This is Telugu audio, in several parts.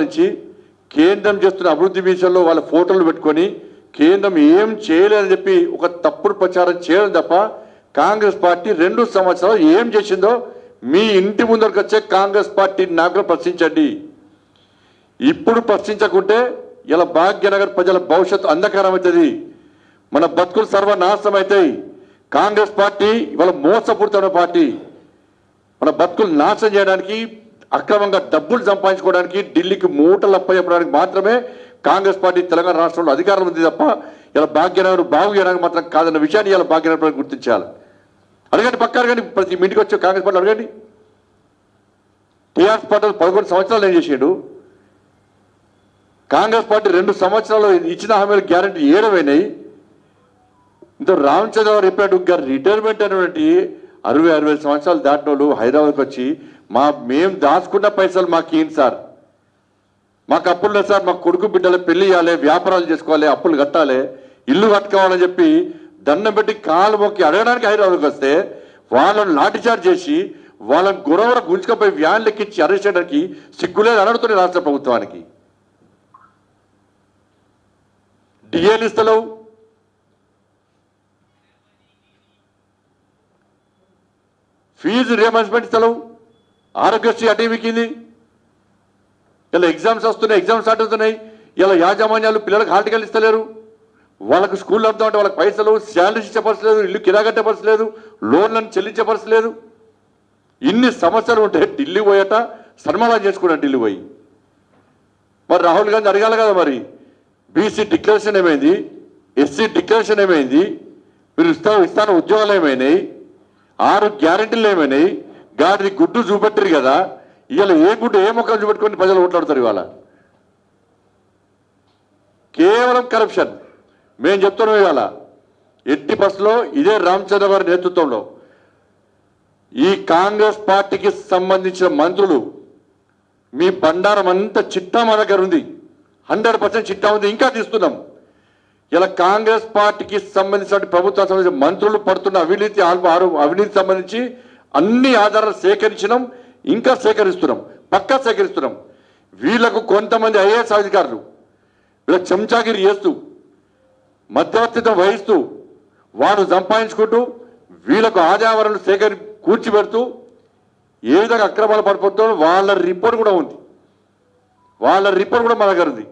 నుంచి కేంద్రం చేస్తున్న అభివృద్ధి విషయంలో వాళ్ళ ఫోటోలు పెట్టుకొని కేంద్రం ఏం చేయలేదని చెప్పి ఒక తప్పుడు ప్రచారం చేయడం తప్ప కాంగ్రెస్ పార్టీ 2 సంవత్సరాలు ఏం చేసిందో మీ ఇంటి ముందరకు వచ్చే కాంగ్రెస్ పార్టీ నాకు ప్రశ్నించండి. ఇప్పుడు ప్రశ్నించకుంటే ఇలా భాగ్యనగర్ ప్రజల భవిష్యత్తు అంధకారం అవుతుంది, మన బతుకులు సర్వనాశనం అవుతాయి. కాంగ్రెస్ పార్టీ ఇవాళ మోసపూరితమైన పార్టీ. మన బతుకులు నాశనం చేయడానికి, అక్రమంగా డబ్బులు సంపాదించుకోవడానికి, ఢిల్లీకి మూటలు అప్పచెప్పడానికి మాత్రమే కాంగ్రెస్ పార్టీ తెలంగాణ రాష్ట్రంలో అధికారం ఉంది తప్ప ఇలా భాగ్యనగర్ బాగు చేయడానికి మాత్రం కాదన్న విషయాన్ని ఇలా భాగ్యనగర్ గుర్తించాలి. అడగండి, పక్క అడగండి, ప్రతి ఇంటికి వచ్చే కాంగ్రెస్ పార్టీ అడగండి. టీఆర్ఎస్ పార్టీ 11 సంవత్సరాలు ఏం చేసాడు? కాంగ్రెస్ పార్టీ 2 సంవత్సరాలు ఇచ్చిన హామీలు గ్యారంటీ ఏడవైనాయి. ఇంత రామచంద్రరావు చెప్పాడు, రిటైర్మెంట్ అనేటువంటి 60-65 సంవత్సరాలు దాటిన వాళ్ళు హైదరాబాద్కి వచ్చి మేము దాచుకున్న పైసలు మాకు ఏంటి సార్, మాకు అప్పులు లేదు సార్, మాకు కొడుకు బిడ్డలు పెళ్లి చేయాలి, వ్యాపారాలు చేసుకోవాలి, అప్పులు కట్టాలి, ఇల్లు కట్టుకోవాలని చెప్పి దండం పెట్టి కాలు మొక్కి అడగడానికి హైదరాబాద్కి వస్తే వాళ్ళని లాఠీచార్జ్ చేసి వాళ్ళని గురవర గుంజుకపోయి వ్యాన్ లెక్కించి అరెస్ట్ చేయడానికి సిగ్గులేదు అడుగుతుంది రాష్ట్ర ప్రభుత్వానికి. డిఏలు ఇస్తలేవు, ఫీజు రియంబర్స్మెంట్ ఇస్తలేవు, ఆరోగ్యశ్రీ అటేమికింది. ఇలా ఎగ్జామ్స్ వస్తున్నాయి, ఎగ్జామ్స్ స్టార్ట్ అవుతున్నాయి. ఇలా యాజమాన్యాలు పిల్లలకు హాల్ టికెట్లు ఇస్తలేరు, వాళ్ళకు స్కూల్ అర్థమంటే వాళ్ళకి పైసలు శాలరీస్ ఇచ్చే పరిస్థితి లేదు, ఇల్లు కిరా కట్టే పరిస్థితి లేదు, లోన్లను చెల్లించే పరిస్థితి లేదు. ఇన్ని సమస్యలు ఉంటే ఢిల్లీ పోయట సన్మానం చేసుకున్నాడు ఢిల్లీ పోయి. మరి రాహుల్ గాంధీ అడగాలి కదా, మరి బీసీ డిక్లరేషన్ ఏమైంది, ఎస్సీ డిక్లరేషన్ ఏమైంది, మీరు ఇస్తాను ఉద్యోగాలు ఏమైనాయి, 6 గ్యారెంటీలు ఏమైనాయి, గాడిది గుడ్డు చూపెట్టరు కదా. ఇవాళ ఏ గుడ్డు ఏ మొక్కలు చూపెట్టుకొని ప్రజలు ఓట్లాడతారు. ఇవాళ కేవలం కరప్షన్. మేము చెప్తున్నాం ఇవాళ ఎట్టి బస్సులో ఇదే రామచంద్ర గారి నేతృత్వంలో ఈ కాంగ్రెస్ పార్టీకి సంబంధించిన మంత్రులు మీ బండారం అంతా చిట్టా మా దగ్గర ఉంది, 100% చిట్టా ఉంది, ఇంకా తీస్తున్నాం. ఇలా కాంగ్రెస్ పార్టీకి సంబంధించిన ప్రభుత్వానికి సంబంధించిన మంత్రులు పడుతున్న అవినీతి సంబంధించి అన్ని ఆధారాలు సేకరించినాం, ఇంకా సేకరిస్తున్నాం, పక్కా సేకరిస్తున్నాం. వీళ్లకు కొంతమంది ఐఏఎస్ అధికారులు వీళ్ళకి చెంచాగిరి చేస్తూ మధ్యవర్తిత్వం వహిస్తూ వారు సంపాదించుకుంటూ వీళ్ళకు ఆదాయాలను కూర్చిపెడుతూ ఏ విధంగా అక్రమాలు పడిపోతుందో వాళ్ళ రిపోర్ట్ కూడా ఉంది, వాళ్ళ రిపోర్ట్ కూడా మా దగ్గర ఉంది.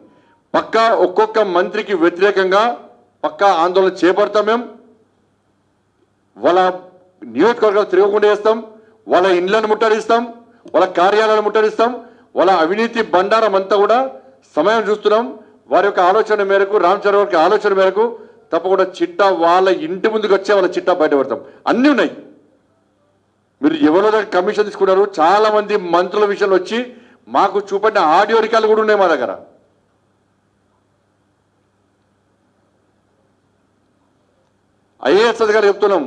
పక్కా ఒక్కొక్క మంత్రికి వ్యతిరేకంగా పక్కా ఆందోళన చేపడతాం. మేము వాళ్ళ నియోజకవర్గాలు తిరగకుండా చేస్తాం, వాళ్ళ ఇండ్లను ముట్టడిస్తాం, వాళ్ళ కార్యాలయాలను ముట్టడిస్తాం, వాళ్ళ అవినీతి బండారం అంతా కూడా సమయం చూస్తున్నాం. వారి యొక్క ఆలోచన మేరకు, రామచంద్ర గారి ఆలోచన మేరకు తప్పకుండా చిట్టా వాళ్ళ ఇంటి ముందుకు వచ్చే వాళ్ళ చిట్టా బయటపడతాం. అన్నీ ఉన్నాయి. మీరు ఎవరో దగ్గర కమిషన్ తీసుకున్నారు, చాలా మంది మంత్రుల విషయంలో వచ్చి మాకు చూపడిన ఆడియో రికార్డులు కూడా ఉన్నాయి మా దగ్గర. ఐఏఎస్ అధికారులు చెప్తున్నాం,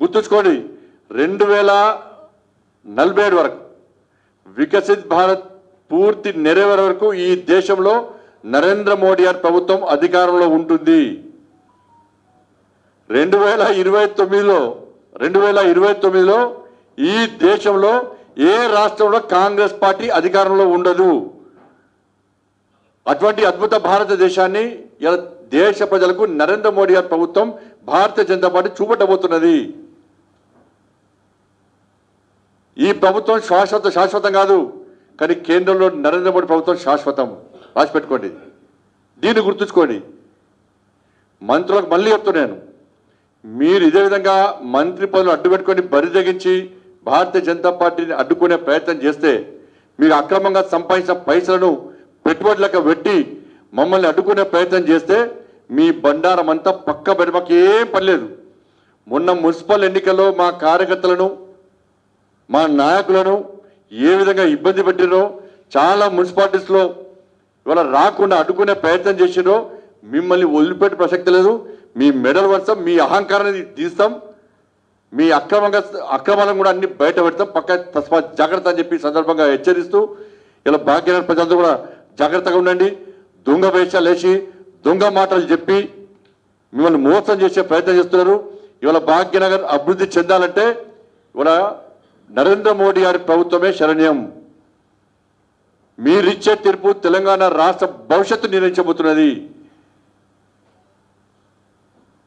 గుర్తుంచుకోండి, 2047 వరకు వికసిత్ భారత్ పూర్తి నెరవేరే వరకు ఈ దేశంలో నరేంద్ర మోడీ గారి ప్రభుత్వం అధికారంలో ఉంటుంది. 2029లో ఈ దేశంలో ఏ రాష్ట్రంలో కాంగ్రెస్ పార్టీ అధికారంలో ఉండదు. అటువంటి అద్భుత భారతదేశాన్ని దేశ ప్రజలకు నరేంద్ర మోడీ గారి ప్రభుత్వం, భారతీయ జనతా పార్టీ చూపెట్టబోతున్నది. ఈ ప్రభుత్వం శాశ్వతం కాదు, కానీ కేంద్రంలో నరేంద్ర మోడీ ప్రభుత్వం శాశ్వతం. రాసి పెట్టుకోండి, దీన్ని గుర్తుంచుకోండి. మంత్రులకు మళ్ళీ చెప్తున్నాను, మీరు ఇదే విధంగా మంత్రి పదవులు అడ్డుపెట్టుకొని బరిదగించి భారతీయ జనతా పార్టీని అడ్డుకునే ప్రయత్నం చేస్తే, మీరు అక్రమంగా సంపాదించిన పైసలను పెట్టుబడులకు పెట్టి మమ్మల్ని అడ్డుకునే ప్రయత్నం చేస్తే మీ బండారం అంతా పక్క బెడమకి ఏం పనిలేదు. మొన్న మున్సిపల్ ఎన్నికల్లో మా కార్యకర్తలను, మా నాయకులను ఏ విధంగా ఇబ్బంది పెట్టినో, చాలా మున్సిపాలిటీస్లో ఇవాళ రాకుండా అడ్డుకునే ప్రయత్నం చేసినో మిమ్మల్ని వదిలిపెట్టే ప్రసక్తి లేదు. మీ మెడల్ వంచం, మీ అహంకారాన్ని తీస్తాం, మీ అక్రమాలను కూడా అన్ని బయట పెడతాం. పక్క తస్మాత్ జాగ్రత్త అని చెప్పి సందర్భంగా హెచ్చరిస్తూ ఇలా భాగ్యనగర్ ప్రజలందరూ కూడా జాగ్రత్తగా ఉండండి. దొంగ వేషాలు వేసి దొంగ మాటలు చెప్పి మిమ్మల్ని మోసం చేసే ప్రయత్నం చేస్తున్నారు. ఇవాళ భాగ్యనగర్ అభివృద్ధి చెందాలంటే ఇవాళ నరేంద్ర మోడీ గారి ప్రభుత్వమే శరణ్యం. మీరిచ్చే తీర్పు తెలంగాణ రాష్ట్ర భవిష్యత్తు నిర్ణయించబోతున్నది.